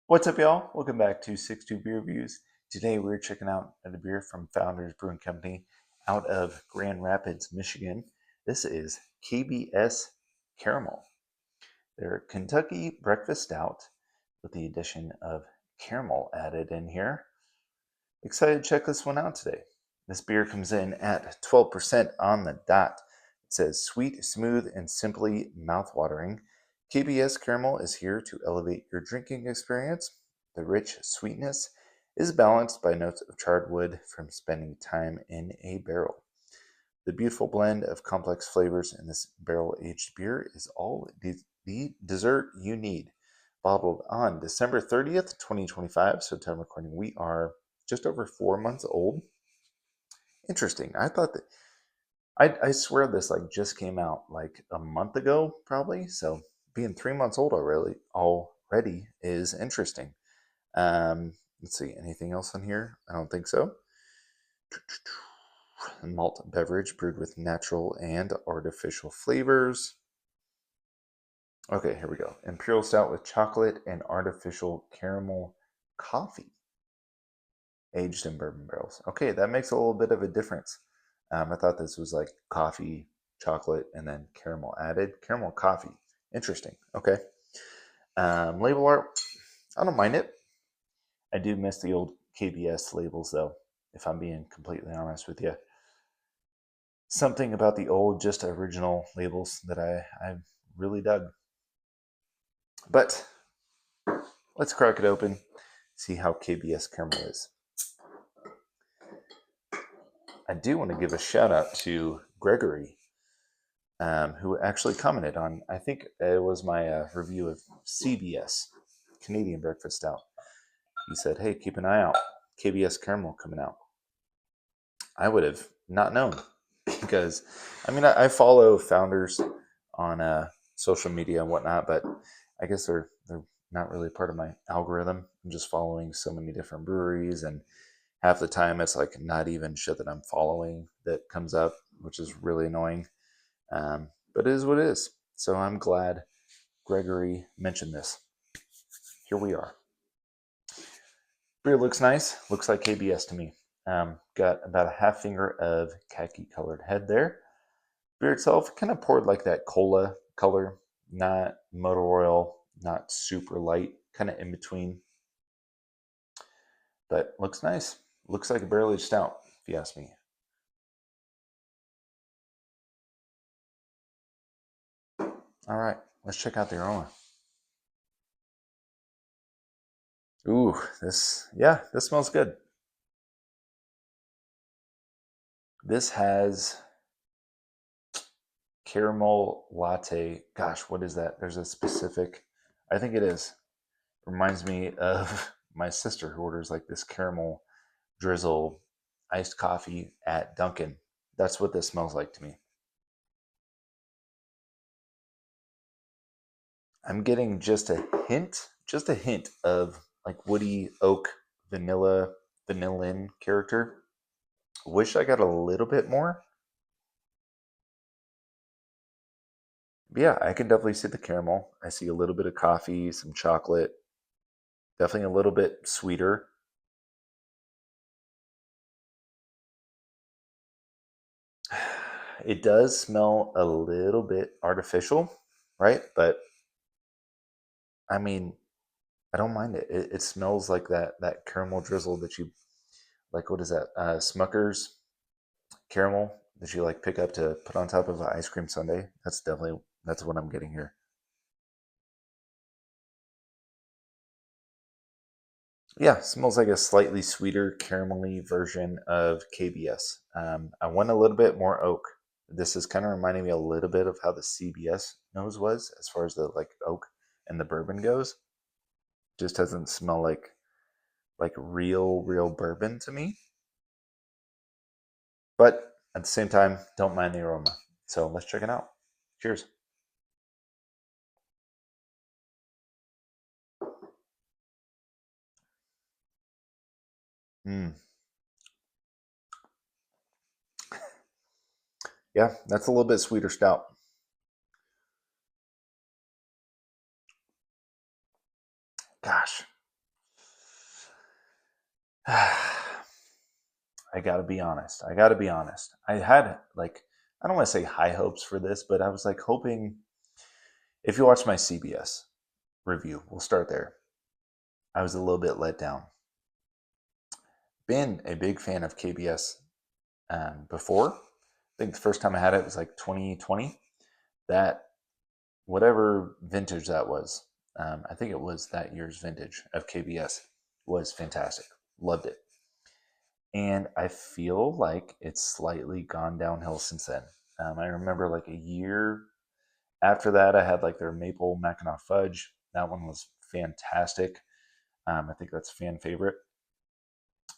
What's up, y'all? Welcome back to 62beerreviews. Today we're checking out a beer from Founders Brewing Company out of Grand Rapids, Michigan. This is KBS Caramel. They're Kentucky breakfast stout with the addition of caramel added in here. Excited to check this one out today. This beer comes in at 12% on the dot. It says sweet, smooth, and simply mouthwatering. KBS Caramel is here to elevate your drinking experience. The rich sweetness is balanced by notes of charred wood from spending time in a barrel. The beautiful blend of complex flavors in this barrel-aged beer is all the dessert you need. Bottled on December 30th, 2025, so time recording, we are just over 4 months old. Interesting. I thought that I swear this like just came out like a month ago, probably. So being 3 months old already is interesting. Let's see, anything else on here? I don't think so. Malt beverage brewed with natural and artificial flavors. Okay, here we go. Imperial stout with chocolate and artificial caramel coffee, aged in bourbon barrels. Okay, that makes a little bit of a difference. I thought this was like coffee, chocolate, and then caramel added. Caramel coffee. Interesting. Okay. Label art. I don't mind it. I do miss the old KBS labels, though, if I'm being completely honest with you. Something about the old, just original labels that I really dug. But let's crack it open, see how KBS Caramel is. I do want to give a shout out to Gregory, who actually commented on, I think it was my review of CBS, Canadian Breakfast Stout. He said, hey, keep an eye out. KBS Caramel coming out. I would have not known because, I mean, I follow founders on social media and whatnot, but I guess they're not really part of my algorithm. I'm just following so many different breweries, and half the time it's like not even shit that I'm following that comes up, which is really annoying. But it is what it is. So I'm glad Gregory mentioned this. Here we are. Beer looks nice. Looks like KBS to me. Got about a half finger of khaki colored head there. Beer itself kind of poured like that cola color, not motor oil, not super light, kind of in between. But looks nice. Looks like a barrel aged stout, if you ask me. All right, let's check out the aroma. Ooh, this smells good. This has caramel latte. Gosh, what is that? There's a specific, I think it is. Reminds me of my sister who orders like this caramel drizzle iced coffee at Dunkin'. That's what this smells like to me. I'm getting just a hint of like woody oak vanillin character. Wish I got a little bit more. But yeah, I can definitely see the caramel. I see a little bit of coffee, some chocolate, definitely a little bit sweeter. It does smell a little bit artificial, right? But I mean, I don't mind it. It smells like that caramel drizzle that you like. What is that? Smucker's caramel that you like pick up to put on top of an ice cream sundae. That's what I'm getting here. Yeah, smells like a slightly sweeter caramelly version of KBS. I want a little bit more oak. This is kind of reminding me a little bit of how the CBS nose was as far as the like oak and the bourbon goes. Just doesn't smell like real bourbon to me. But at the same time, don't mind the aroma. So let's check it out. Cheers. Mm. Yeah, that's a little bit sweeter stout. Gosh, I gotta be honest. I gotta be honest. I had like, I don't want to say high hopes for this, but I was like hoping. If you watch my CBS review, we'll start there. I was a little bit let down. Been a big fan of KBS before. I think the first time I had it was like 2020. That whatever vintage that was, I think it was that year's vintage of KBS, was fantastic. Loved it. And I feel like it's slightly gone downhill since then. I remember like a year after that, I had like their maple Mackinac fudge. That one was fantastic. I think that's a fan favorite.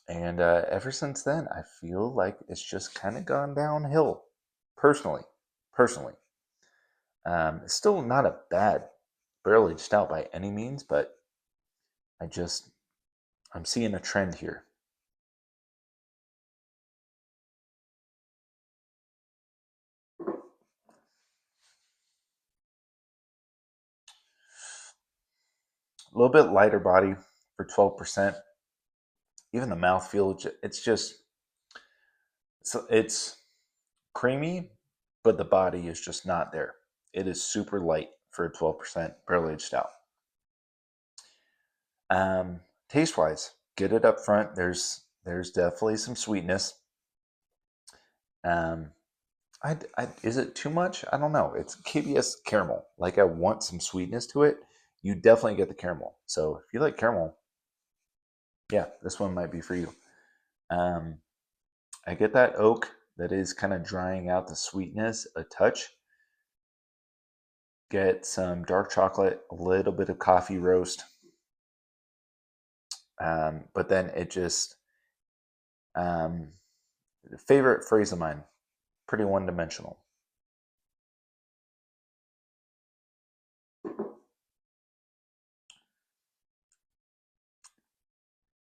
And ever since then, I feel like it's just kind of gone downhill. Personally, personally, it's still not a bad barrel aged stout by any means, but I just I'm seeing a trend here. A little bit lighter body for 12%. Even the mouthfeel, it's creamy, but the body is just not there. It is super light for a 12% barrel aged stout. Taste wise, get it up front. There's definitely some sweetness. Um, is it too much? I don't know. It's KBS caramel. Like I want some sweetness to it. You definitely get the caramel. So if you like caramel, yeah, this one might be for you. Um, I get that oak that is kind of drying out the sweetness a touch. Get some dark chocolate, a little bit of coffee roast. But then it just, um, favorite phrase of mine, pretty one dimensional.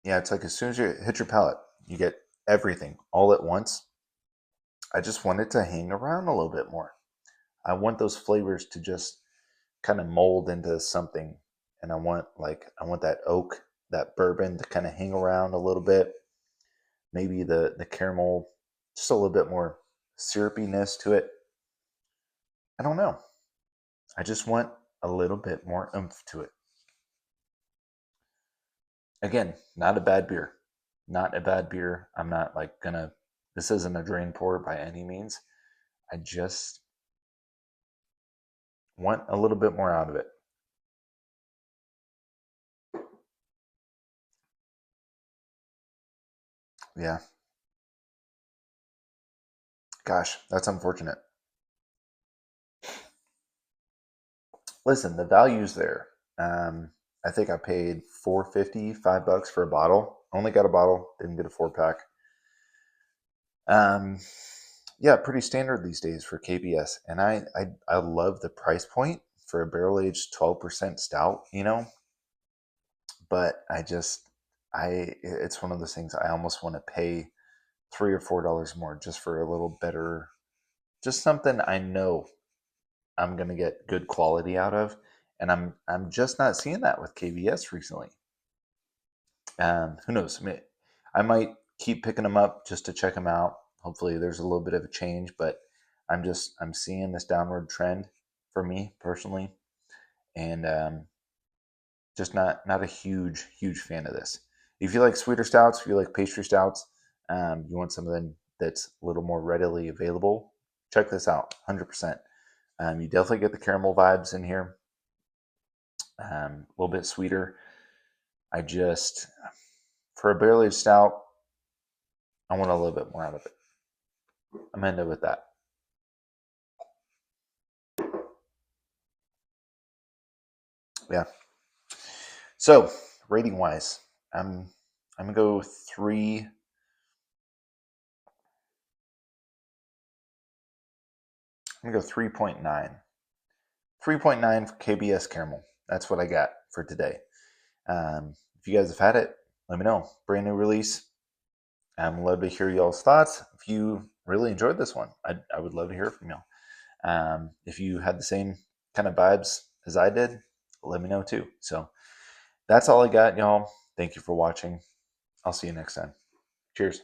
Yeah, it's like as soon as you hit your palate, you get everything all at once. I just want it to hang around a little bit more. I want those flavors to just kind of mold into something. And I want that oak, that bourbon to kind of hang around a little bit. Maybe the caramel, just a little bit more syrupiness to it. I don't know. I just want a little bit more oomph to it. Again, not a bad beer. Not a bad beer. I'm not like gonna, this isn't a drain pour by any means. I just want a little bit more out of it. Yeah. Gosh, that's unfortunate. Listen, the value's there. I think I paid $4.50, $5 for a bottle. Only got a bottle, didn't get a 4 pack. Um, yeah, pretty standard these days for KBS, and I love the price point for a barrel aged 12% stout. But it's one of those things I almost want to pay $3 or $4 more just for a little better, just something I know I'm gonna get good quality out of, and I'm just not seeing that with KBS recently. Who knows? I might keep picking them up just to check them out. Hopefully, there's a little bit of a change, but I'm seeing this downward trend for me personally, and just not a huge fan of this. If you like sweeter stouts, if you like pastry stouts, you want something that's a little more readily available, check this out. 100%. You definitely get the caramel vibes in here. A little bit sweeter. I just, for a barrel aged stout, I want a little bit more out of it. I'm into with that. Yeah. So rating wise, I'm gonna go three. I'm gonna go 3.9. 3.9 for KBS Caramel. That's what I got for today. If you guys have had it, let me know. Brand new release. I'm love to hear y'all's thoughts. If you really enjoyed this one, I would love to hear from y'all. If you had the same kind of vibes as I did, let me know too. So that's all I got, y'all. Thank you for watching. I'll see you next time. Cheers.